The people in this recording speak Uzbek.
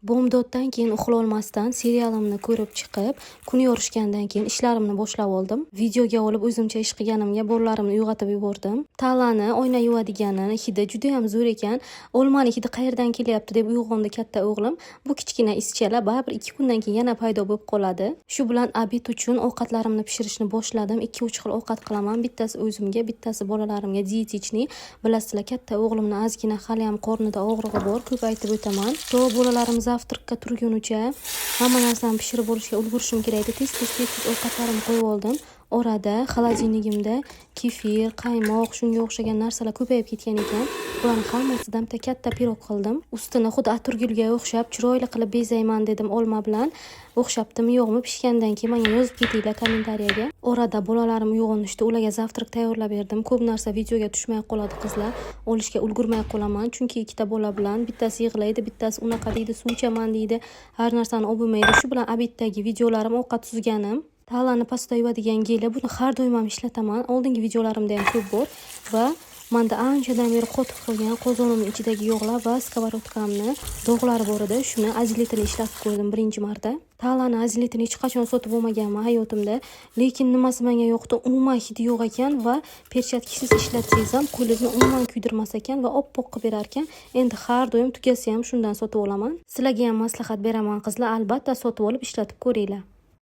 Bomdoddan keyin uxlolmasdan serialimni ko'rib chiqib, kun yorishgandan keyin ishlarimni boshlab oldim. Videoga olib o'zimcha ish qilganimga bolalarimni uyg'otib yubordim. Talani oyna yuvadigani hidi juda ham zo'r ekan. Olmani hidi qayerdan kelyapti deb uyg'ondi katta o'g'lim. Bu kichkina ischala baribir 2 kundan keyin yana paydo bo'lib qoladi. Shu bilan obed uchun ovqatlarimni pishirishni boshladim. 2-3 xil ovqat qilaman. Bittasi o'zimga, bittasi bolalarimga dietechniy. Bilasizlar, katta o'g'limni ozgina hali ham qornida og'rig'i bor, ko'p aytib o'taman. To bolalarim zavtraqqa turgunicha hamma narsani pishirib olishga ulgurishim kerak edi. Tez ovqatlarimni qo'yib oldim. Orada xolodilnigimda kefir, qaymoq, shunga o'xshagan narsalar ko'payib ketgan ekan. Bularni hammasidan bitta katta pirog qildim. Ustini xuddi atirgulga o'xshab chiroyli qilib bezayman dedim olma bilan. O'xshabdimi yo'qmi pishgandan keyin menga yozib ketinglar kommentariyaga. Orada bolalarim uyg'onishdi, ularga zavtraq tayyorlab berdim. Ko'p narsa videoga tushmay qoladi qizlar. Olishga ulgurmay qolaman, chunki ikkita bola bilan bittasi yig'laydi, bittasi unaqa deydi, suv ichaman deydi, har narsani olib bo'lmaydi. Shu bilan obeddagi videolarim ovqat suzganim. Talani pastda yuvadigan geli, buni har doim ham ishlataman. Oldingi videolarimda ham ko'p bor va menda anchadan beri qotib qolgan qozonimning ichidagi yog'lar va skоворodkamni dog'lari bor edi. Shuni azletini ishlatib ko'rdim birinchi marta. Talani azletini hech qachon sotib olmaganman hayotimda, lekin nimasi menga yoqdi, umuman hidi yo'q ekan va perchatkasiz ishlatsangiz ham qo'lingizni umuman kuydirmas ekan va oppoq qilib berar ekan. Endi har doim tugasa ham shundan sotib olaman. Sizlarga ham maslahat beraman qizlar, albatta sotib olib ishlatib ko'ringlar.